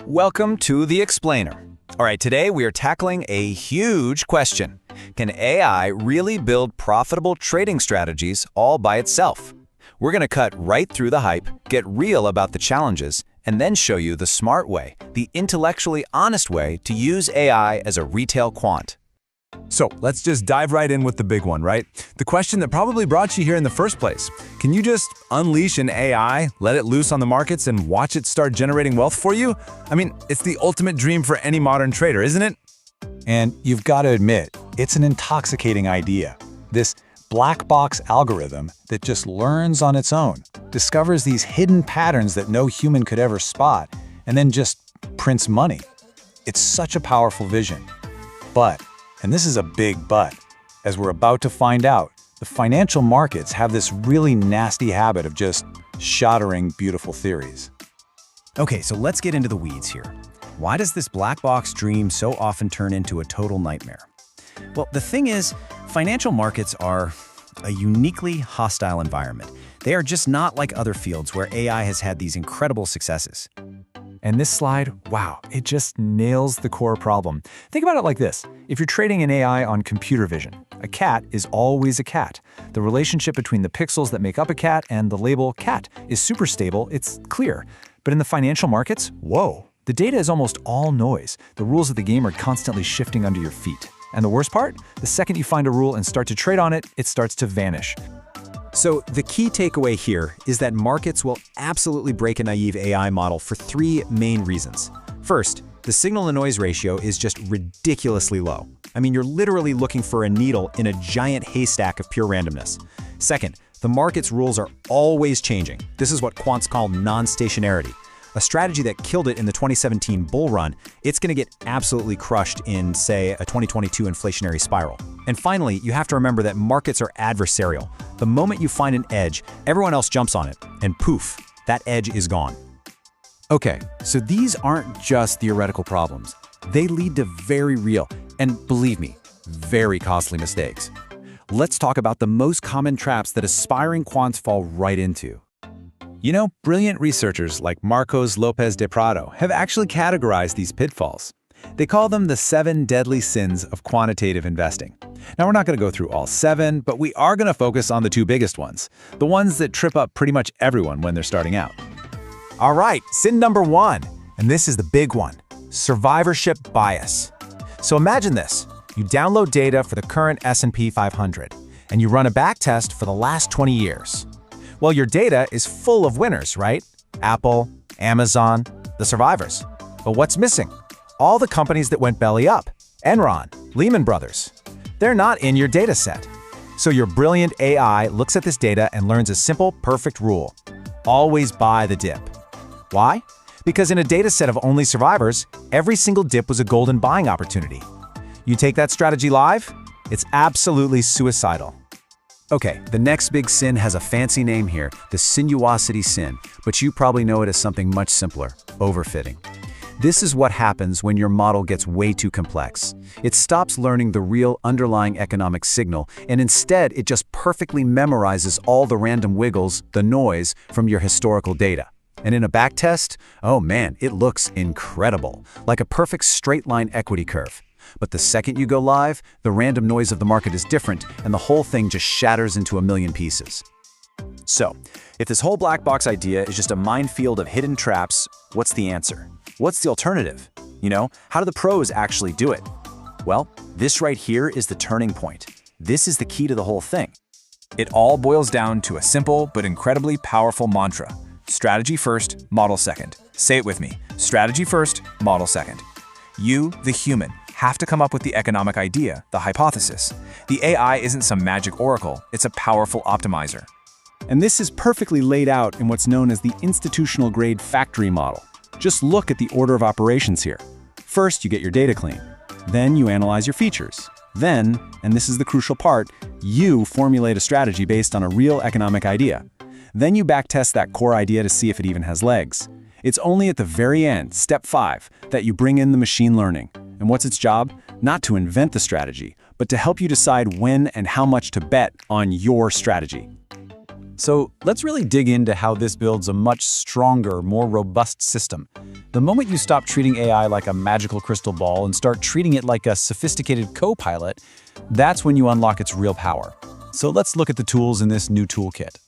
Welcome to The Explainer. All right, today we are tackling a huge question. Can AI really build profitable trading strategies all by itself? We're going to cut right through the hype, get real about the challenges, and then show you the smart way, the intellectually honest way to use AI as a retail quant. So let's just dive right in with the big one, right? The question that probably brought you here in the first place. Can you just unleash an AI, let it loose on the markets, and watch it start generating wealth for you? I mean, it's the ultimate dream for any modern trader, isn't it? And you've got to admit, it's an intoxicating idea. This black box algorithm that just learns on its own, discovers these hidden patterns that no human could ever spot, and then just prints money. It's such a powerful vision. But, and this is a big but, as we're about to find out, the financial markets have this really nasty habit of just shattering beautiful theories. Okay, so let's get into the weeds here. Why does this black box dream so often turn into a total nightmare? Well, the thing is, financial markets are a uniquely hostile environment. They are just not like other fields where AI has had these incredible successes. And this slide, wow, it just nails the core problem. Think about it like this. If you're trading an AI on computer vision, a cat is always a cat. The relationship between the pixels that make up a cat and the label cat is super stable, it's clear. But in the financial markets, whoa, the data is almost all noise. The rules of the game are constantly shifting under your feet. And the worst part? The second you find a rule and start to trade on it, it starts to vanish. So the key takeaway here is that markets will absolutely break a naive AI model for three main reasons. First, the signal-to-noise ratio is just ridiculously low. I mean, you're literally looking for a needle in a giant haystack of pure randomness. Second, the market's rules are always changing. This is what quants call non-stationarity. A strategy that killed it in the 2017 bull run, it's going to get absolutely crushed in, say, a 2022 inflationary spiral. And finally, you have to remember that markets are adversarial. The moment you find an edge, everyone else jumps on it, and poof, that edge is gone. Okay, so these aren't just theoretical problems. They lead to very real, and believe me, very costly mistakes. Let's talk about the most common traps that aspiring quants fall right into. You know, brilliant researchers like Marcos Lopez de Prado have actually categorized these pitfalls. They call them the 7 deadly sins of quantitative investing. Now, we're not going to go through all 7, but we are going to focus on the 2 biggest ones, the ones that trip up pretty much everyone when they're starting out. All right, sin number 1, and this is the big one, survivorship bias. So imagine this. You download data for the current S&P 500, and you run a backtest for the last 20 years. Well, your data is full of winners, right? Apple, Amazon, the survivors. But what's missing? All the companies that went belly up. Enron, Lehman Brothers. They're not in your data set. So your brilliant AI looks at this data and learns a simple, perfect rule. Always buy the dip. Why? Because in a data set of only survivors, every single dip was a golden buying opportunity. You take that strategy live, it's absolutely suicidal. Okay, the next big sin has a fancy name here, the sinuosity sin, but you probably know it as something much simpler, overfitting. This is what happens when your model gets way too complex. It stops learning the real underlying economic signal, and instead it just perfectly memorizes all the random wiggles, the noise, from your historical data. And in a backtest, oh man, it looks incredible, like a perfect straight-line equity curve. But the second you go live, the random noise of the market is different, and the whole thing just shatters into a million pieces. So, if this whole black box idea is just a minefield of hidden traps, what's the answer? What's the alternative? You know, how do the pros actually do it? Well, this right here is the turning point. This is the key to the whole thing. It all boils down to a simple but incredibly powerful mantra. Strategy first, model second. Say it with me. Strategy first, model second. You, the human, have to come up with the economic idea, the hypothesis. The AI isn't some magic oracle, it's a powerful optimizer. And this is perfectly laid out in what's known as the institutional-grade factory model. Just look at the order of operations here. First, you get your data clean. Then you analyze your features. Then, and this is the crucial part, you formulate a strategy based on a real economic idea. Then you backtest that core idea to see if it even has legs. It's only at the very end, step 5, that you bring in the machine learning. And what's its job? Not to invent the strategy, but to help you decide when and how much to bet on your strategy. So let's really dig into how this builds a much stronger, more robust system. The moment you stop treating AI like a magical crystal ball and start treating it like a sophisticated co-pilot, that's when you unlock its real power. So let's look at the tools in this new toolkit.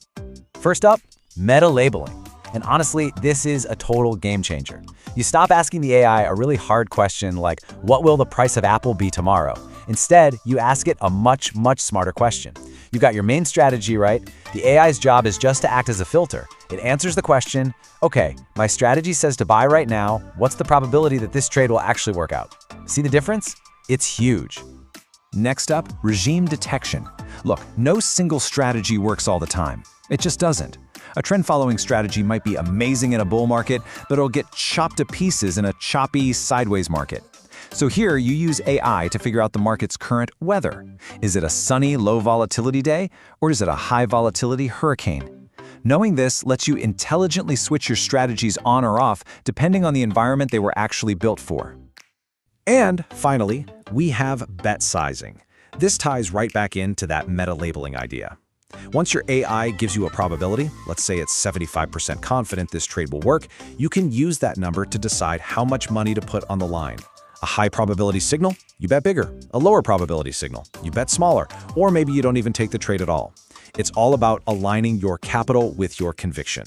First up, meta-labeling. And honestly, this is a total game changer. You stop asking the AI a really hard question like, what will the price of Apple be tomorrow? Instead, you ask it a much smarter question. You've got your main strategy right. The AI's job is just to act as a filter. It answers the question, okay, my strategy says to buy right now. What's the probability that this trade will actually work out? See the difference? It's huge. Next up, regime detection. Look, no single strategy works all the time. It just doesn't. A trend-following strategy might be amazing in a bull market, but it'll get chopped to pieces in a choppy, sideways market. So here, you use AI to figure out the market's current weather. Is it a sunny, low-volatility day, or is it a high-volatility hurricane? Knowing this lets you intelligently switch your strategies on or off depending on the environment they were actually built for. And finally, we have bet sizing. This ties right back into that meta-labeling idea. Once your AI gives you a probability, let's say it's 75% confident this trade will work, you can use that number to decide how much money to put on the line. A high probability signal, you bet bigger. A lower probability signal, you bet smaller. Or maybe you don't even take the trade at all. It's all about aligning your capital with your conviction.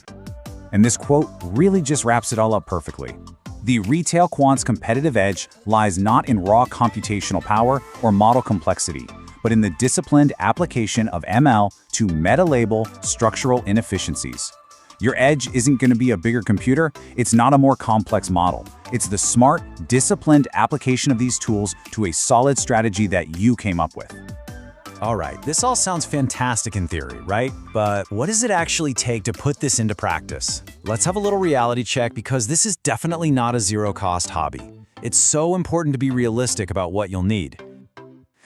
And this quote really just wraps it all up perfectly. The retail quant's competitive edge lies not in raw computational power or model complexity, but in the disciplined application of ML to meta-label structural inefficiencies. Your edge isn't going to be a bigger computer, it's not a more complex model. It's the smart, disciplined application of these tools to a solid strategy that you came up with. All right, this all sounds fantastic in theory, right? But what does it actually take to put this into practice? Let's have a little reality check because this is definitely not a zero-cost hobby. It's so important to be realistic about what you'll need.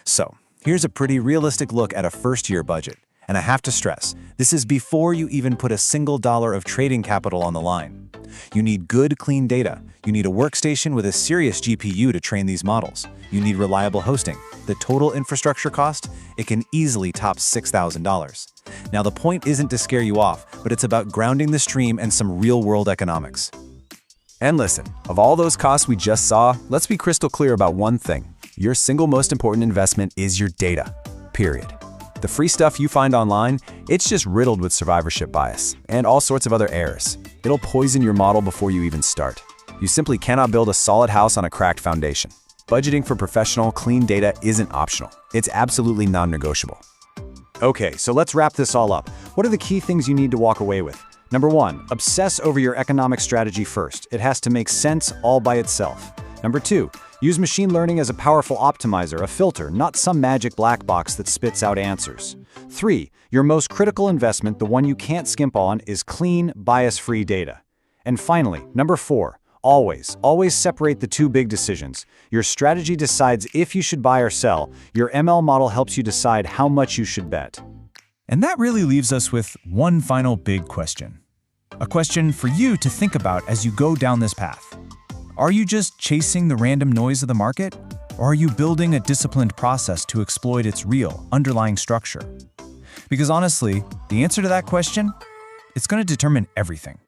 So, here's a pretty realistic look at a first-year budget. And I have to stress, this is before you even put a single dollar of trading capital on the line. You need good, clean data. You need a workstation with a serious GPU to train these models. You need reliable hosting. The total infrastructure cost, it can easily top $6,000. Now, the point isn't to scare you off, but it's about grounding the stream and some real-world economics. And listen, of all those costs we just saw, let's be crystal clear about one thing. Your single most important investment is your data, period. The free stuff you find online, it's just riddled with survivorship bias and all sorts of other errors. It'll poison your model before you even start. You simply cannot build a solid house on a cracked foundation. Budgeting for professional, clean data isn't optional. It's absolutely non-negotiable. Okay, so let's wrap this all up. What are the key things you need to walk away with? Number 1, obsess over your economic strategy first. It has to make sense all by itself. Number 2, use machine learning as a powerful optimizer, a filter, not some magic black box that spits out answers. 3, your most critical investment, the one you can't skimp on, is clean, bias-free data. And finally, number 4, always separate the two big decisions. Your strategy decides if you should buy or sell. Your ML model helps you decide how much you should bet. And that really leaves us with one final big question. A question for you to think about as you go down this path. Are you just chasing the random noise of the market? Or are you building a disciplined process to exploit its real, underlying structure? Because honestly, the answer to that question, it's going to determine everything.